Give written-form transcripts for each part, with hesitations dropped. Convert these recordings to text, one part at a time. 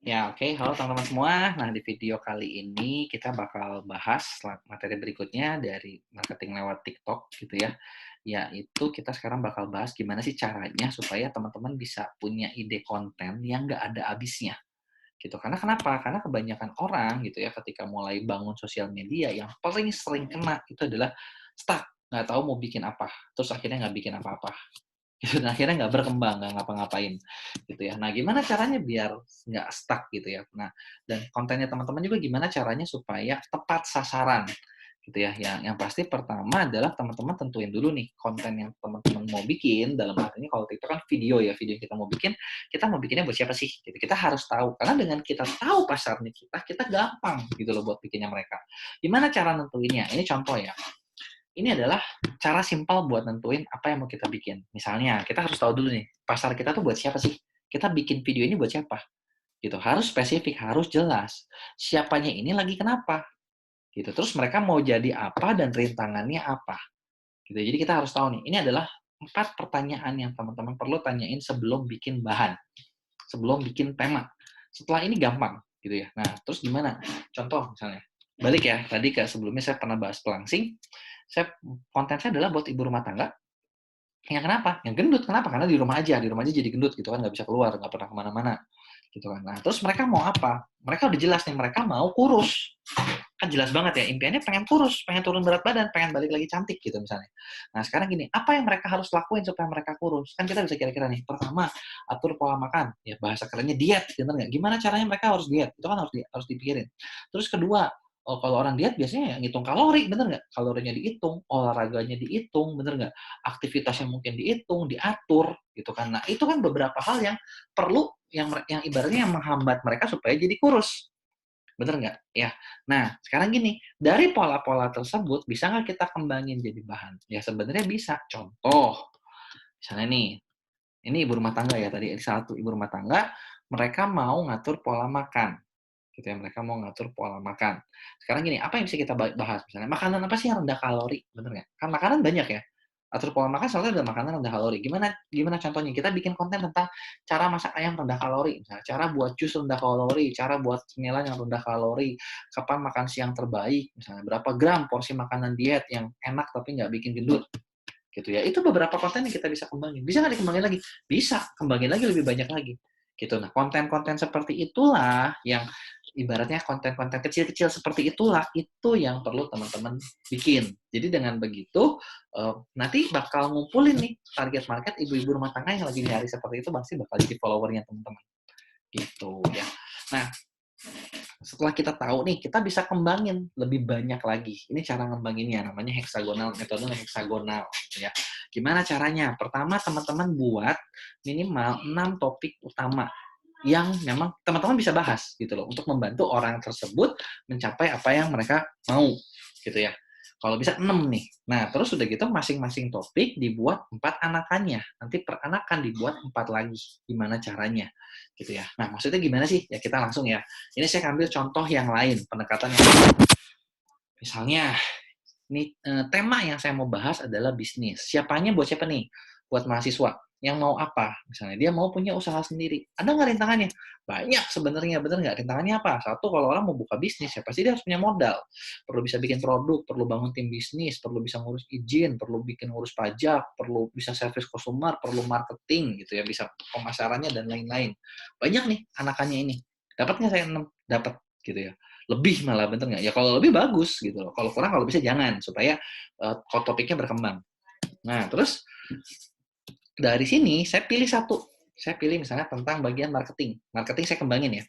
Ya, oke. Halo teman-teman semua. Nah, di video kali ini kita bakal bahas materi berikutnya dari marketing lewat TikTok gitu ya. Yaitu kita sekarang bakal bahas gimana sih caranya supaya teman-teman bisa punya ide konten yang nggak ada habisnya gitu. Karena kenapa? Karena kebanyakan orang gitu ya ketika mulai bangun sosial media yang paling sering kena itu adalah stuck, nggak tahu mau bikin apa, terus akhirnya nggak bikin apa-apa. Gitu, dan akhirnya nggak berkembang, nggak ngapa-ngapain, gitu ya. Nah, gimana caranya biar nggak stuck gitu ya. Nah, dan kontennya teman-teman juga gimana caranya supaya tepat sasaran, gitu ya. Yang pasti pertama adalah teman-teman tentuin dulu nih konten yang teman-teman mau bikin, dalam artinya kalau TikTok kan video ya, video yang kita mau bikinnya buat siapa sih, gitu. Kita harus tahu, karena dengan kita tahu pasarnya kita gampang gitu loh buat bikinnya mereka. Gimana cara nentuinnya? Ini contoh ya. Ini adalah cara simpel buat nentuin apa yang mau kita bikin. Misalnya, kita harus tahu dulu nih, pasar kita tuh buat siapa sih? Kita bikin video ini buat siapa? Gitu. Harus spesifik, harus jelas. Siapanya ini lagi kenapa? Gitu. Terus mereka mau jadi apa dan rintangannya apa? Gitu. Jadi kita harus tahu nih, ini adalah 4 pertanyaan yang teman-teman perlu tanyain sebelum bikin bahan, sebelum bikin tema. Setelah ini gampang, gitu ya. Nah, terus gimana? Contoh misalnya, balik ya, tadi ke sebelumnya saya pernah bahas pelangsing, konten saya adalah buat ibu rumah tangga yang kenapa? Yang gendut, kenapa? Karena di rumah aja jadi gendut gitu kan, nggak bisa keluar, nggak pernah kemana-mana, gitu kan. Nah, terus mereka mau apa? Mereka udah jelas nih, mereka mau kurus. Kan jelas banget ya, impiannya pengen kurus, pengen turun berat badan, pengen balik lagi cantik gitu misalnya. Nah, sekarang gini, apa yang mereka harus lakuin supaya mereka kurus? Kan kita bisa kira-kira nih, pertama, atur pola makan. Ya, bahasa kerennya diet, bener nggak? Gimana caranya mereka harus diet? Itu kan harus dipikirin. Terus kedua, oh, kalau orang diet biasanya ya ngitung kalori, bener nggak? Kalorinya dihitung, olahraganya dihitung, bener nggak? Aktivitasnya mungkin dihitung, diatur, gitu kan. Nah, itu kan beberapa hal yang perlu, yang ibaratnya yang menghambat mereka supaya jadi kurus. Bener nggak? Ya. Nah, sekarang gini, dari pola-pola tersebut bisa nggak kita kembangin jadi bahan? Ya sebenarnya bisa. Contoh, misalnya nih, ini ibu rumah tangga ya tadi, satu ibu rumah tangga, mereka mau ngatur pola makan, gitu ya, mereka mau ngatur pola makan. Sekarang gini, apa yang bisa kita bahas? Misalnya, makanan apa sih yang rendah kalori? Bener nggak? Kan makanan banyak ya. Atur pola makan soalnya ada makanan rendah kalori. Gimana gimana contohnya? Kita bikin konten tentang cara masak ayam rendah kalori, misalnya, cara buat jus rendah kalori, cara buat cemilan yang rendah kalori, kapan makan siang terbaik, misalnya berapa gram porsi makanan diet yang enak tapi nggak bikin gendut, gitu ya. Itu beberapa konten yang kita bisa kembangin. Bisa nggak dikembangin lagi? Bisa, kembangin lagi lebih banyak lagi. Gitu. Nah, konten-konten seperti itulah yang ibaratnya konten-konten kecil-kecil seperti itulah itu yang perlu teman-teman bikin. Jadi dengan begitu nanti bakal ngumpulin nih target market ibu-ibu rumah tangga yang lagi nyari seperti itu pasti bakal jadi followernya teman-teman. Gitu ya. Nah, setelah kita tahu nih, kita bisa kembangin lebih banyak lagi. Ini cara ngembanginnya, namanya heksagonal, metode heksagonal. Gitu ya. Gimana caranya? Pertama, teman-teman buat minimal 6 topik utama yang memang teman-teman bisa bahas gitu loh untuk membantu orang tersebut mencapai apa yang mereka mau gitu ya. Kalau bisa 6 nih. Nah, terus udah gitu masing-masing topik dibuat 4 anakannya. Nanti per anakan dibuat 4 lagi. Gimana caranya? Gitu ya. Nah, maksudnya gimana sih? Ya kita langsung ya. Ini saya ambil contoh yang lain, pendekatan yang lain. Misalnya, ini tema yang saya mau bahas adalah bisnis. Siapanya buat siapa nih? Buat mahasiswa yang mau apa? Misalnya dia mau punya usaha sendiri. Ada nggak rintangannya? Banyak sebenarnya, bener nggak? Rintangannya apa? Satu, kalau orang mau buka bisnis, ya pasti dia harus punya modal. Perlu bisa bikin produk, perlu bangun tim bisnis, perlu bisa ngurus izin, perlu bikin ngurus pajak, perlu bisa service customer, perlu marketing gitu ya, bisa pemasarannya dan lain-lain. Banyak nih anakannya ini. Dapat nggak saya 6? Dapat gitu ya. Lebih malah, bener nggak? Ya kalau lebih bagus gitu loh. Kalau kurang, kalau bisa jangan, supaya topiknya berkembang. Nah, terus dari sini saya pilih satu. Saya pilih misalnya tentang bagian marketing. Marketing saya kembangin ya.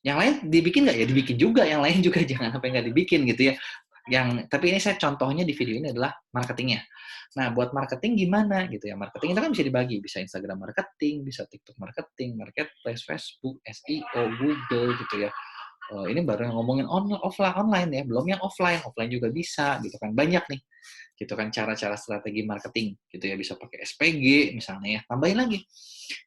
Yang lain dibikin nggak? Ya dibikin juga. Yang lain juga jangan sampai nggak dibikin gitu ya. Tapi ini saya contohnya di video ini adalah marketingnya. Nah, buat marketing gimana gitu ya? Marketing itu kan bisa dibagi, bisa Instagram marketing, bisa TikTok marketing, marketplace, Facebook, SEO, Google gitu ya. Ini baru yang ngomongin online ya, belum yang offline juga bisa gitu kan, banyak nih gitu kan cara-cara strategi marketing gitu ya, bisa pakai SPG misalnya ya, tambahin lagi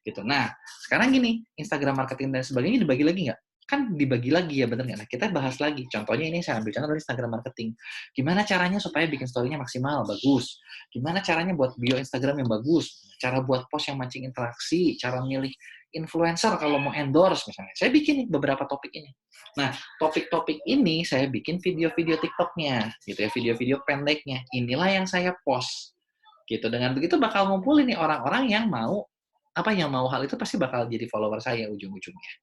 gitu. Nah, sekarang gini, Instagram marketing dan sebagainya dibagi lagi nggak? kan dibagi lagi ya, bener nggak? Nah, kita bahas lagi. Contohnya ini saya ambil contoh dari Instagram marketing. Gimana caranya supaya bikin story-nya maksimal, bagus. Gimana caranya buat bio Instagram yang bagus. Cara buat post yang mancing interaksi, cara milih influencer kalau mau endorse misalnya. Saya bikin nih beberapa topik ini. Nah, topik-topik ini saya bikin video-video TikTok-nya, gitu ya, video-video pendeknya. Inilah yang saya post. Gitu. Dengan begitu bakal ngumpulin nih orang-orang yang mau hal itu pasti bakal jadi follower saya ujung-ujungnya.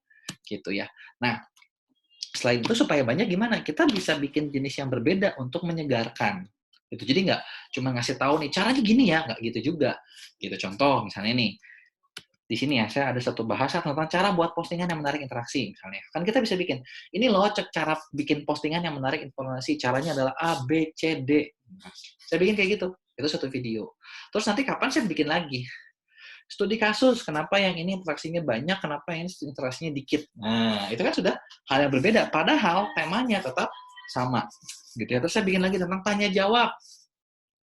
Gitu ya. Nah, selain itu supaya banyak gimana? Kita bisa bikin jenis yang berbeda untuk menyegarkan. Gitu. Jadi nggak cuma ngasih tahu nih, caranya gini ya, nggak gitu juga. Gitu. Contoh, misalnya nih, di sini ya, saya ada satu bahasa tentang cara buat postingan yang menarik interaksi, misalnya. Kan kita bisa bikin, ini loh cara bikin postingan yang menarik informasi, caranya adalah A, B, C, D. Saya bikin kayak gitu. Itu satu video. Terus nanti kapan saya bikin lagi? Studi kasus, kenapa yang ini interaksinya banyak, kenapa yang ini interaksinya dikit. Nah, itu kan sudah hal yang berbeda. Padahal temanya tetap sama. Gitu ya. Terus saya bikin lagi tentang tanya jawab.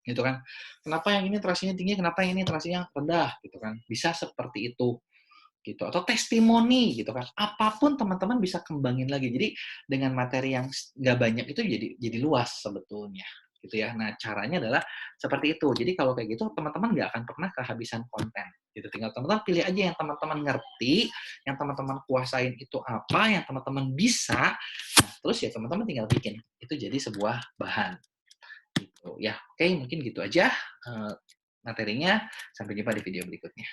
Gitu kan. Kenapa yang ini interaksinya tinggi, kenapa yang ini interaksinya rendah. Gitu kan. Bisa seperti itu. Gitu. Atau testimoni. Gitu kan. Apapun teman-teman bisa kembangin lagi. Jadi dengan materi yang nggak banyak itu jadi luas sebetulnya. Gitu ya. Nah, caranya adalah seperti itu. Jadi kalau kayak gitu, teman-teman nggak akan pernah kehabisan konten. Gitu. Tinggal teman-teman pilih aja yang teman-teman ngerti, yang teman-teman kuasain itu apa, yang teman-teman bisa. Nah, terus ya teman-teman tinggal bikin. Itu jadi sebuah bahan. Gitu. Ya, oke, mungkin gitu aja materinya. Sampai jumpa di video berikutnya.